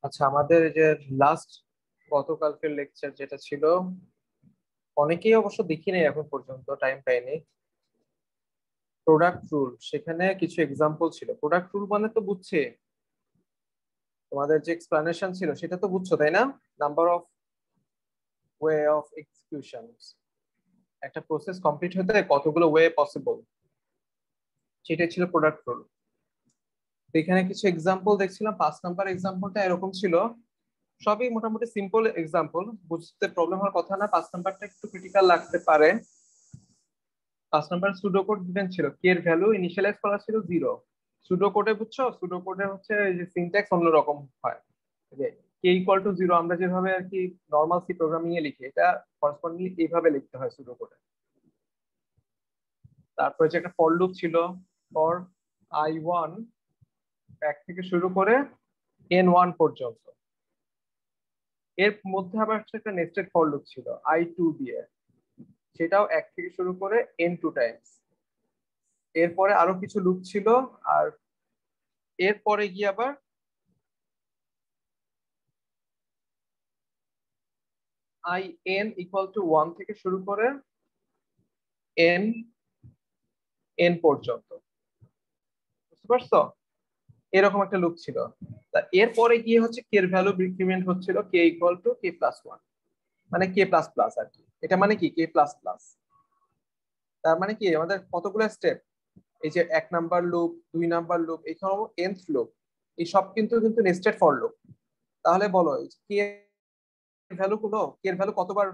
আচ্ছা, আমাদের এই যে লাস্ট গতকালকের লেকচার যেটা ছিল, অনেকেই অবশ্য দেখি নাই এখন পর্যন্ত, টাইম পাইনি। প্রোডাক্ট রুল, সেখানে কিছু এক্সাম্পল ছিল। প্রোডাক্ট রুল মানে তো বুঝছে, তোমাদের যে এক্সপ্লানেশন ছিল সেটা তো বুঝছো তাই না? Number of way of execution, একটা প্রসেস কমপ্লিট হতে কতগুলো ওয়ে পসিবল, সেটাই ছিল প্রোডাক্ট রুল। এখানে কিছু এক্সাম্পল দেখছিলাম। 5 নাম্বার এক্সাম্পলটা এরকম ছিল, সবই মোটামুটি সিম্পল এক্সাম্পল, বুঝতে প্রবলেম হওয়ার কথা না। 5 নাম্বারটা একটু ক্রিটিক্যাল লাগতে পারে। 5 নাম্বার সুডো কোড গিভেন ছিল, কে এর ভ্যালু ইনিশিয়ালাইজ করা ছিল 0। সুডো কোডে বুঝছো, সুডো কোডে হচ্ছে এই যে সিনট্যাক্স অন্যরকম হয়, যে কে ইকুয়াল টু 0 আমরা যেভাবে আর কি নর্মাল সি প্রোগ্রামিং এ লিখি, এটা করসপন্ডিংলি এইভাবে লিখতে হয় সুডো কোডে। তারপরে যে একটা ফর লুপ ছিল, ফর i1 এক থেকে শুরু করে n1 পর্যন্ত। এর মধ্যে আবার একটা নেস্টেড ফর লুপ ছিল i2 দিয়ে, সেটাও এক থেকে শুরু করে n2 টাইমস। এরপরে আরো কিছু লুপ ছিল। আর এরপরে গিয়ে আবার i n ইকুয়াল টু 1 থেকে শুরু করে n n পর্যন্ত। বুঝতে পারছো? এরকম একটা লুপ ছিল। তা এরপরে গিয়ে হচ্ছে কে এর ভ্যালু ডিক্রিমেন্ট হচ্ছিল K equal to k plus 1, মানে কে প্লাস প্লাস আর কি। এটা মানে কি কে প্লাস প্লাস, তার মানে কি আমাদের কতগুলো স্টেপ, এই যে 1 নাম্বার লুপ, 2 নাম্বার লুপ, এখানে nth লুপ, এই সব কিন্তু কিন্তু নেস্টেড ফর লুপ। তাহলে বলো কে এর ভ্যালু গুলো, কে এর ভ্যালু কতবার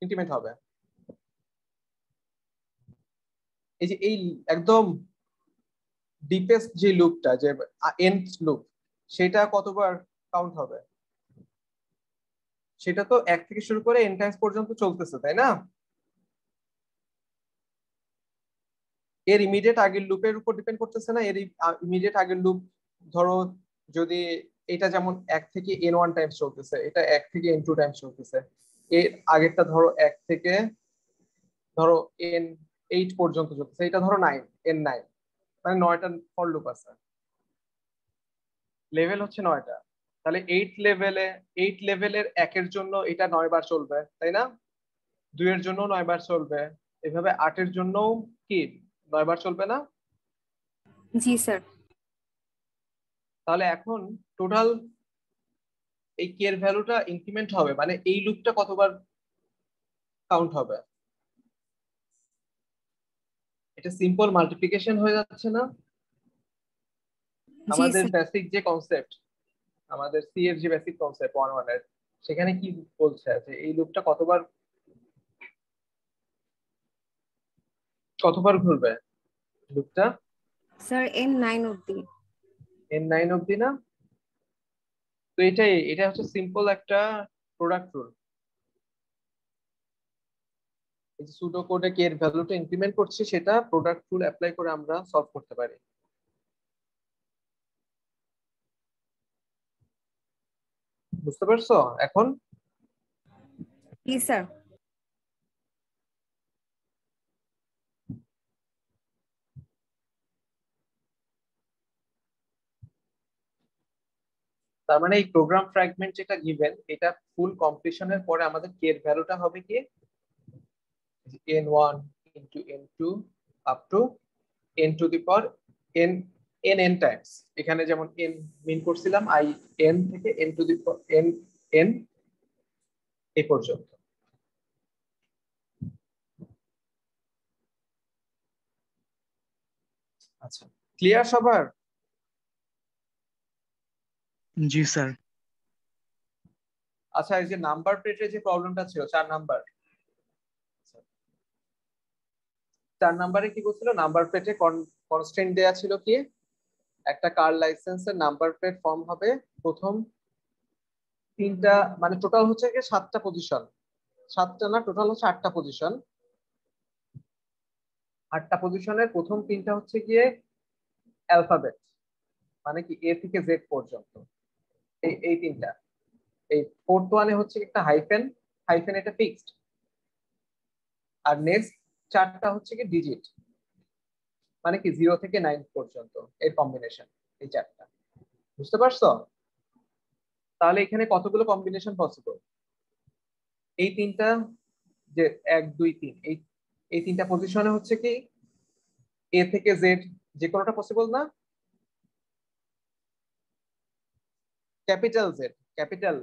ইনক্রিমেন্ট হবে? এই যে এই একদম ডিপেস্ট যে লুপটা, যে nth লুপ, সেটা কতবার কাউন্ট হবে? সেটা তো এক থেকে শুরু করে n টাইমস পর্যন্ত চলতেছে তাই না? এর ইমিডিয়েট আগের লুপের উপর ডিপেন্ড করতেছে না? এর ইমিডিয়েট আগের লুপ, ধরো যদি এটা যেমন 1 থেকে n1 টাইমস চলতেছে, এটা 1 থেকে n2 টাইমস চলতেছে, এর আগেরটা ধরো 1 থেকে ধরো n8 পর্যন্ত চলতেছে, এটা ধরো n9, মানে 9টা ফর লুপ আছে, লেভেল হচ্ছে 9টা। তাহলে এইট লেভেলের একের জন্য এটা 9 বার চলবে তাই না? 2 এর জন্য 9 বার চলবে, এভাবে 8 এর জন্য কি 9 বার চলবে না? জি স্যার। তাহলে এখন টোটাল এই কে এর ভ্যালুটা ইনক্রিমেন্ট হবে, মানে এই লুপটা কতবার কাউন্ট হবে? এটা সিম্পল মাল্টিপ্লিকেশন হয়ে যাচ্ছে না? জি আমাদের স্যার। বেসিক যে কনসেপ্ট, আমাদের সি এর যে বেসিক কনসেপ্ট 1 এর, সেখানে কি বলছে যে এই লুপটা কতবার কতবার ঘুরবে লুপটা? স্যার n9 অব্দি। n9 অব্দি না? তো এটা হচ্ছে সিম্পল একটা প্রোডাক্ট রুল। এই যে সুডো কোডে কে এর ভ্যালুটা ইনক্রিমেন্ট করছে, সেটা প্রোডাক্ট রুল অ্যাপ্লাই করে আমরা সলভ করতে পারি। বুঝতে পারছো এখন? জি স্যার। তার মানে এই প্রোগ্রাম ফ্র্যাগমেন্ট যেটা গিভেন, এটা ফুল কমপ্লিশনের পরে আমাদের কে এর ভ্যালুটা হবে কি n1 into n2 up to n two the power n n Times. এখানে যেমন n মিন করছিলাম i n থেকে n to the n n এই পর্যন্ত। আচ্ছা, ক্লিয়ার সবার? জি স্যার। আচ্ছা, এই যে নাম্বার প্লেটের যে প্রবলেমটা ছিল 4 নাম্বার, 4 নাম্বারে কি করছিল, নাম্বার প্লেটে কনস্ট্যান্ট দেয়া ছিল কি একটা কার লাইসেন্সের নাম্বার প্লেট ফর্ম হবে প্রথম 3টা, মানে টোটাল হচ্ছে কি 7টা পজিশন, 7টা না, টোটাল হচ্ছে 8টা পজিশন। 8টা পজিশনের প্রথম 3টা হচ্ছে গিয়ে অ্যালফাবেট, মানে কি এ থেকে জেড পর্যন্ত, এই এই 3টা। এই ফোর্থ ওয়ানে হচ্ছে একটা হাইফেন, হাইফেন এটা ফিক্সড। আর নেক্সট 4টা হচ্ছে কি ডিজিট, মানে কি 0 থেকে 9 পর্যন্ত এর কম্বিনেশন, এই 4টা। বুঝতে পারছো? তাহলে এখানে কতগুলো কম্বিনেশন পসিবল? এই তিনটা, যে 1 2 3, এই তিনটা পজিশনে হচ্ছে কি এ থেকে জেড যে কোনোটা পসিবল না? Capital Z, capital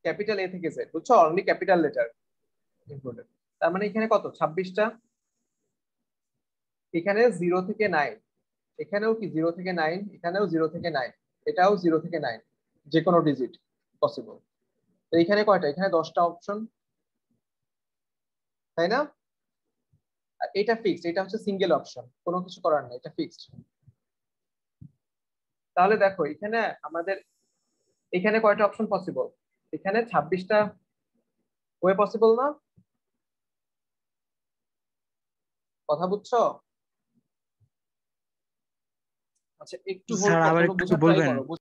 capital A থেকে জেড, বুঝছো? Only capital letter included. তার মানে এখানে কত? 26টা। এখানে 0 থেকে 9, এখানেও কি 0 থেকে 9, এখানেও 0 থেকে 9, এটাও 0 থেকে 9, যে কোনো ডিজিট পসিবল। তো এখানে কয়টা? এখানে 10টা অপশন, তাই না? আর এটা ফিক্সড, এটা হচ্ছে সিঙ্গেল অপশন, কোনো কিছু করার নেই, এটা ফিক্সড। তাহলে দেখো এখানে আমাদের এখানে কয়টা অপশন পসিবল? এখানে 26টা ওয়ে পসিবল না? কথা বুঝছো? আচ্ছা একটু হোল্ড স্যার করো, আবার তোমরা একটু বোঝার ট্রাই বলবেন? করো।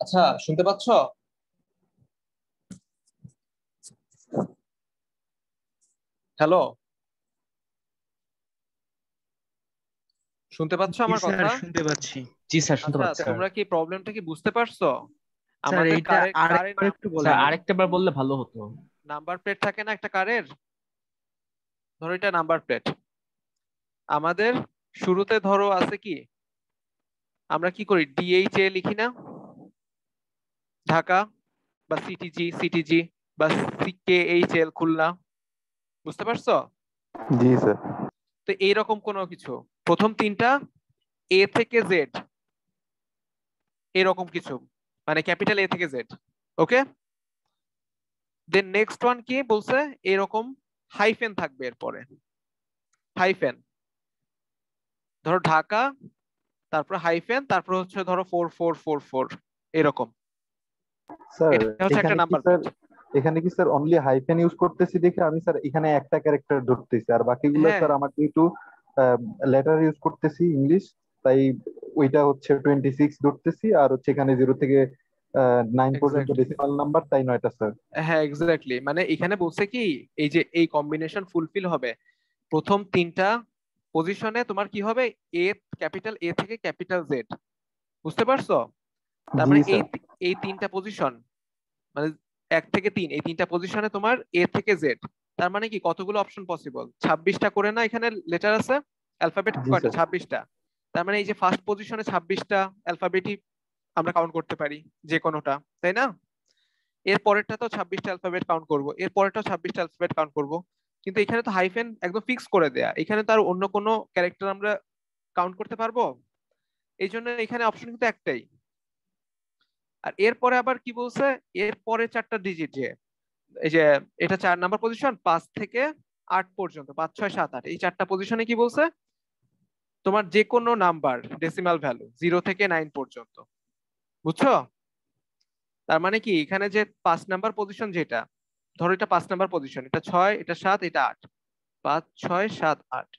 আচ্ছা শুনতে পাচ্ছ? হ্যালো, শুনতে পাচ্ছ জি আমার স্যার, কথা? শুনতে পাচ্ছি। জি স্যার, শুনতে আচ্ছা পাচ্ছি। স্যার, তোমরা কি প্রবলেমটা কি বুঝতে পারছো? স্যার আমাদের এইটা কারের কারের আরেকবার একটু স্যার বলেন। আরেকটা বার বললে ভালো হতো। নাম্বার প্লেট থাকে না একটা কারের, ধরো এটা নাম্বার প্লেট। আমাদের শুরুতে ধরো আছে কি, আমরা কি করি, ডিএইচএ লিখি না, ঢাকা, বা সিটিজি সিটিজি, বা সিকেএইচএল খুলনা, বুঝতে পারছো? জি স্যার। তো এইরকম কোনো কিছু, প্রথম তিনটা এ থেকে জেড, এরকম কিছু, মানে ক্যাপিটাল এ থেকে জেড। ওকে, দেন নেক্সট ওয়ান কি বলছে, এরকম হাইফেন থাকবে এরপরে, হাইফেন, ধরো ঢাকা, তারপর হাইফেন, তারপর হচ্ছে ধরো 4444, এরকম। স্যার এটা হচ্ছে একটা এখানে কি নাম্বার স্যার, প্লেট। এখানে কি স্যার অনলি হাইফেন ইউজ করতেছি দেখে আমি স্যার এখানে একটা ক্যারেক্টার ধরতেছি, আর বাকিগুলো হ্যাঁ স্যার আমার যেহেতু লেটার ইউজ করতেছি ইংলিশ, তাই ওইটা হচ্ছে 26 ধরতেছি, আর হচ্ছে এখানে 0 থেকে 9 পর্যন্ত এক্স্যাক্টলি, ডেসিমাল নাম্বার, তাই 9টা স্যার। হ্যাঁ এক্স্যাক্টলি, মানে এখানে বলছে কি, এই যে এই কম্বিনেশন ফুলফিল হবে প্রথম তিনটা পজিশনে, তোমার কি হবে, এ, ক্যাপিটাল এ থেকে ক্যাপিটাল জেড, বুঝতে পারছো? তার জি মানে এই স্যার। এই তিনটা পজিশন, মানে 1 থেকে 3, এই তিনটা পজিশনে তোমার এ থেকে জেড। তার মানে কি কতগুলো অপশন পসিবল? 26টা করে না এখানে লেটার আছে, অ্যালফাবেট জি কয়টা? স্যার। 26টা। তার মানে এই যে ফার্স্ট পজিশনে 26টা অ্যালফাবেটই আমরা কাউন্ট করতে পারি, যে কোনোটা, তাই না? এর পরেরটা তো 26টা অ্যালফাবেট কাউন্ট করব, এর পরেরটাও 26টা অ্যালফাবেট কাউন্ট করব। কিন্তু এখানে তো হাইফেন একদম ফিক্স করে দেয়া, এখানে তো আর অন্য কোনো ক্যারেক্টার আমরা কাউন্ট করতে পারবো? এই জন্য এখানে অপশন কিন্তু একটাই। আর এরপরে আবার কি বলছে, এর পরে 4টা ডিজিট, যে এই যে এটা 4 নাম্বার পজিশন, 5 থেকে 8 পর্যন্ত, 5 6 7 8, এই 4টা পজিশনে কি বলছে, তোমার যে কোনো নাম্বার ডেসিমাল ভ্যালু 0 থেকে 9 পর্যন্ত, বুঝছো? তার মানে কি এখানে যে 5 নাম্বার পজিশন, যেটা ধরো এটা 5 নাম্বার পজিশন, এটা 6, এটা 7, এটা 8, 5 6 7 8।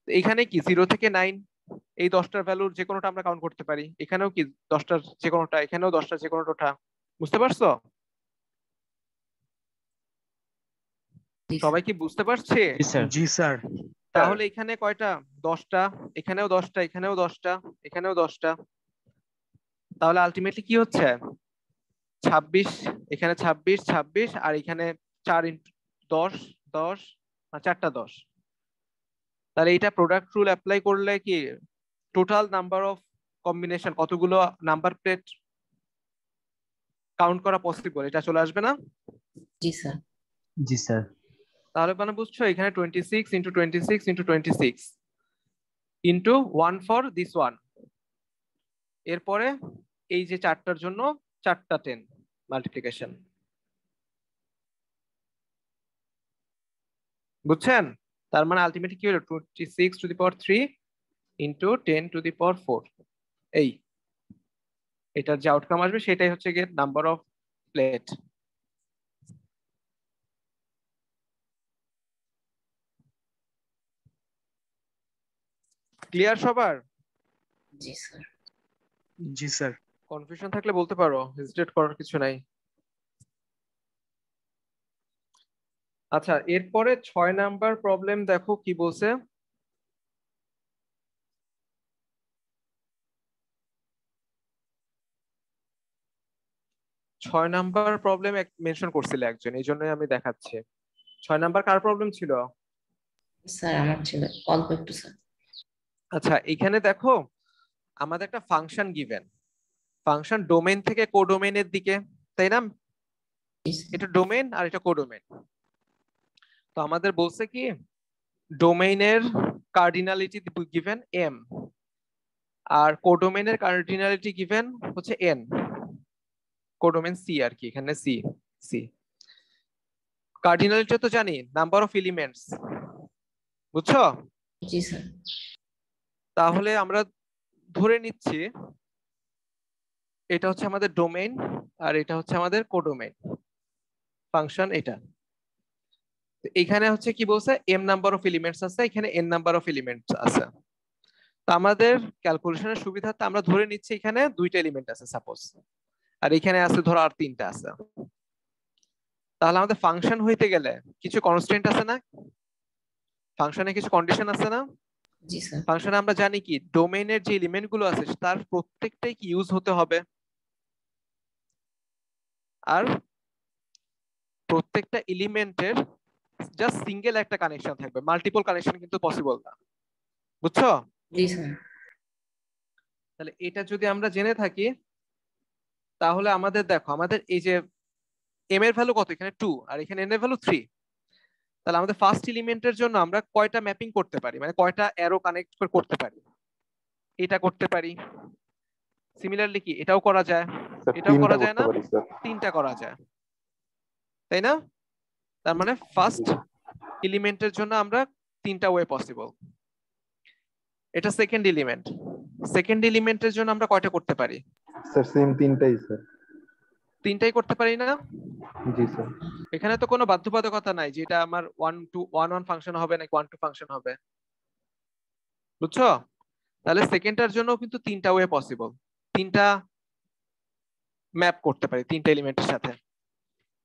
তো এখানে কি 0 থেকে 9 এই 10টার ভ্যালুর যে কোনোটা আমরা কাউন্ট করতে পারি। এখানেও কি 10টার যে কোনোটা, এখানেও 10টার যে কোনোটা। বুঝতে পারছো? সবাই কি বুঝতে পারছে? জি স্যার। জি স্যার। তাহলে এখানে কয়টা? 10টা, এখানেও 10টা, এখানেও 10টা, এখানেও 10টা। তাহলে আলটিমেটলি কি হচ্ছে? 26, এখানে 26 26, আর এখানে 4 × 10 10, 4টা 10। তাহলে এটা প্রোডাক্ট রুল অ্যাপ্লাই করলে কি টোটাল নাম্বার অফ কম্বিনেশন, কতগুলো নাম্বার প্লেট কাউন্ট করা পসিবল, এটা চলে আসবে না? জি স্যার। জি স্যার। তাহলে মানে বুঝছো, এখানে 26 × 26 × 26 ইন্টু 1 ফর দিস ওয়ান। এরপরে এই যে 4টার জন্য 4টা 10 মাল্টিপ্লিকেশন। বুঝছেন? তার মানে আলটিমেটলি কি হলো? 26⁻³ ইন্টু 10⁻⁴। এই এটার যে আউটকাম আসবে সেটাই হচ্ছে গিয়ে নাম্বার অফ প্লেট। ক্লিয়ার সবার? জি স্যার। জি স্যার। কনফিউশন থাকলে বলতে পারো, হেজিটেট করার কিছু নাই। আচ্ছা, এরপরে 6 নাম্বার প্রবলেম দেখো কি বলছে। ছয় নাম্বার প্রবলেম মেনশন করছিল একজন, এই জন্যই আমি দেখাচ্ছি। 6 নাম্বার কার প্রবলেম ছিল? স্যার আমার ছিল অল্প একটু স্যার। আচ্ছা, এখানে দেখো আমাদের একটা ফাংশন গিভেন, ফাংশন ডোমেইন থেকে কোডোমেইনের দিকে, তাই না? জি স্যার। এটা ডোমেইন আর এটা কোডোমেইন। তো আমাদের বলছে কি ডোমেইনের কার্ডিনালিটি গিভেন m, আর কোডোমেইনের কার্ডিনালিটি গিভেন হচ্ছে n। কোডোমেইন c আর কি, এখানে c c। কার্ডিনালিটি তো জানি, নাম্বার অফ এলিমেন্টস, বুঝছো? জি স্যার। তাহলে আমরা ধরে নিচ্ছি এটা হচ্ছে আমাদের ডোমেইন আর এটা হচ্ছে আমাদের কোডোমেইন ফাংশন। এটা এখানে হচ্ছে কি বলছে, m নাম্বার অফ এলিমেন্টস আছে, এখানে n নাম্বার অফ এলিমেন্টস আছে। তো আমাদের ক্যালকুলেশনের সুবিধার্থে আমরা ধরে নিচ্ছি এখানে 2টা এলিমেন্ট আছে সাপোজ, আর এখানে আছে ধরো আর 3টা আছে। তাহলে আমাদের ফাংশন হইতে গেলে কিছু কনস্ট্যান্ট আছে না? ফাংশনে কিছু কন্ডিশন আছে না? জি স্যার। ফাংশনে আমরা জানি কি ডোমেইনের যে এলিমেন্ট গুলো আছে তার প্রত্যেকটাই কি ইউজ হতে হবে, আর প্রত্যেকটা এলিমেন্টের জাস্ট সিঙ্গেল একটা কানেকশন থাকবে, মাল্টিপল কানেকশন কিন্তু পসিবল না। বুঝছো? জি স্যার। তাহলে এটা যদি আমরা জেনে থাকি তাহলে আমাদের দেখো, আমাদের এই যে m এর ভ্যালু কত, এখানে 2 আর এখানে n এর ভ্যালু 3। তাহলে আমাদের ফার্স্ট এলিমেন্টের জন্য আমরা কয়টা ম্যাপিং করতে পারি, মানে কয়টা অ্যারো কানেক্ট করতে পারি? এটা করতে পারি। সিমিলারলি কি এটাও করা যায়, স্যার এটাও 3টা করা যায় করতে না? পারি স্যার। 3টা করা যায়, তাই না? তার মানে ফার্স্ট এলিমেন্টের জন্য আমরা 3টা ওয়ে পসিবল। এটা সেকেন্ড এলিমেন্ট, সেকেন্ড এলিমেন্টের জন্য আমরা কয়টা করতে পারি? স্যার সেম 3টাই স্যার। 3টাই করতে পারি না? জি স্যার। এখানে তো কোনো বাধ্যবাধকতা নাই যে এটা আমার 1 ফাংশন হবে নাকি 1 2 ফাংশন হবে। বুঝছো? তাহলে সেকেন্ডটার জন্য কিন্তু 3টা ওয়ে পসিবল, 3টা ম্যাপ করতে পারি 3টা এলিমেন্টের সাথে।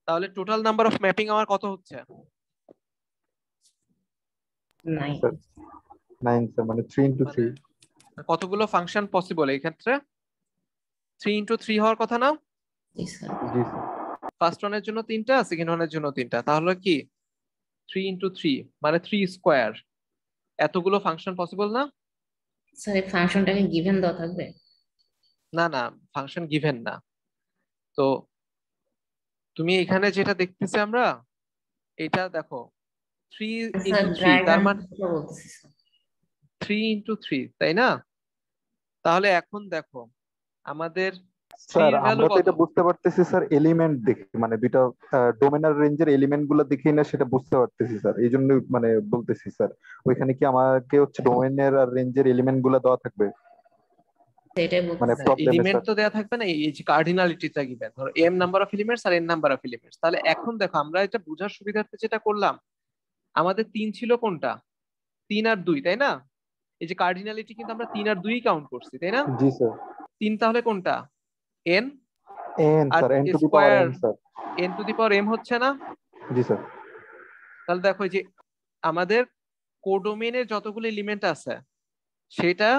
তাহলে টোটাল নাম্বার অফ ম্যাপিং আমার কত হচ্ছে? 9। স্যার 9 স্যার, মানে 3 × 3। কতগুলো ফাংশন পসিবল এই ক্ষেত্রে? 3 × 3 হওয়ার কথা না? জি স্যার। জি স্যার। ফার্স্ট ওয়ানের জন্য 3টা, সেকেন্ড ওয়ানের জন্য 3টা, তাহলে কি 3 × 3 মানে 3 স্কয়ার। এতগুলো ফাংশন পসিবল না? স্যার এই ফাংশনটাকে গিভেন দেওয়া থাকবে? না না, ফাংশন গিভেন না। তো তুমি এখানে যেটা দেখতেছি আমরা, এটা দেখো 3 স্যার × 3, তার ডায়াগ্রাম মানে বলতেছি স্যার। 3 × 3, তাই না? তাহলে এখন দেখো আমাদের স্যার ভ্যালু আমরা তো কত? এটা বুঝতে পারতেছি স্যার এলিমেন্ট দেখে, মানে দুইটা ডোমেন আর রেঞ্জের এলিমেন্ট গুলো দেখেই না সেটা বুঝতে পারতেছি স্যার, এই জন্য মানে বলতেছি স্যার ওইখানে কি আমাকে হচ্ছে ডোমেনের আর রেঞ্জের এলিমেন্ট গুলো দেওয়া থাকবে, এটাই মানে বলতেছি। প্রবলেমে এলিমেন্ট স্যার। তো দেয়া থাকবে না, এই যে কার্ডিনালিটিটা গিভেন, ধরো এম নাম্বার অফ এলিমেন্টস আর এন নাম্বার অফ এলিমেন্টস। তাহলে এখন দেখো আমরা এটা বোঝার সুবিধার্থে যেটা করলাম, আমাদের 3 ছিল কোনটা, 3 আর 2, তাই না? এই যে কার্ডিনালিটি কিন্তু আমরা 3 আর 2 কাউন্ট করছি, তাই না? জি স্যার। 3 তাহলে কোনটা, এন, এন আর sir, N to the power square N sir. N to the power M হচ্ছে না? জি স্যার। তাহলে দেখো এই যে আমাদের কোডোমেনের যতগুলো এলিমেন্ট আছে সেটা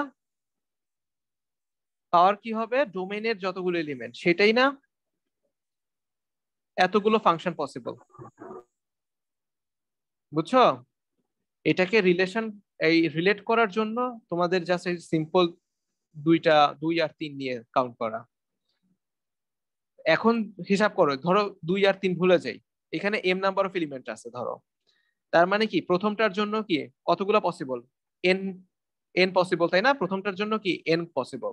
পাওয়ার কি হবে ডোমেনের যতগুলো এলিমেন্ট সেটাই না, এতগুলো ফাংশন পসিবল। বুঝছো? এটাকে এই রিলেট করার জন্য তোমাদের জাস্ট সিম্পল 2 আর 3 নিয়ে কাউন্ট করা। এখন হিসাব করো, ধরো 2 আর 3 ভুলে যাই, এখানে এম নাম্বার অফ এলিমেন্ট আছে ধরো, তার মানে কি প্রথমটার জন্য কি কতগুলো পসিবল, এন, এন পসিবল, তাই না? প্রথমটার জন্য কি এন পসিবল,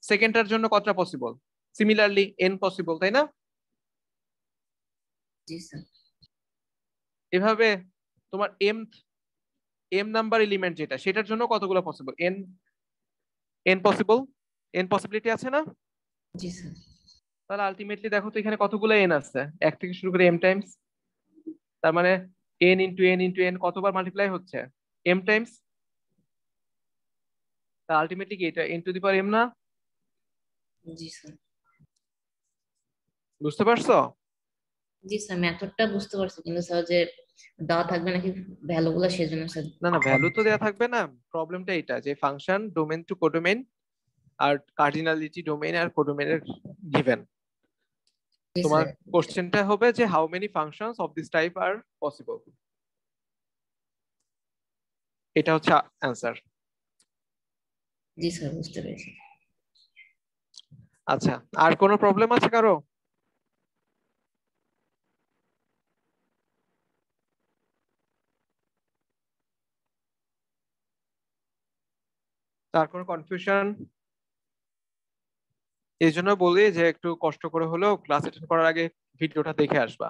সেকেন্ডটার জন্য কতটা পসিবল, সিমিলারলি এন পসিবল, তাই না? জি স্যার। এভাবে তোমার এম নাম্বার এলিমেন্ট যেটা সেটার জন্য কতগুলো possible, N, N possible, N possibility আছে না? জি স্যার। তাহলে আলটিমেটলি দেখো তো এখানে কতগুলো এন আছে, 1 থেকে শুরু করে এম টাইমস, তার মানে N into N into N কতবার মাল্টিপ্লাই হচ্ছে, এম টাইমস। তা আলটিমেটলি কি এটা N to the power M না? জি স্যার। বুঝতে পারছো? জি স্যার, মেথডটা বুঝতে পারছি, কিন্তু স্যার যে দেওয়া থাকবে নাকি ভ্যালু গুলো, সেজন্য স্যার। না না, ভ্যালু তো দেয়া থাকবে না। প্রবলেমটা এটা যে ফাংশন ডোমেন টু কোডোমেন আর কার্ডিনালিটি ডোমেন আর কোডোমেনের গিভেন। জি তোমার স্যার। কোশ্চেনটা হবে যে how many functions of this type are possible, এটা হচ্ছে অ্যান্সার। জি স্যার, বুঝতে পেরেছি। আচ্ছা, আর কোনো প্রবলেম আছে কারো? তার কোনো কনফিউশন? এই জন্য বলি যে একটু কষ্ট করে হলেও ক্লাস অ্যাটেন্ড করার আগে ভিডিওটা দেখে আসবা।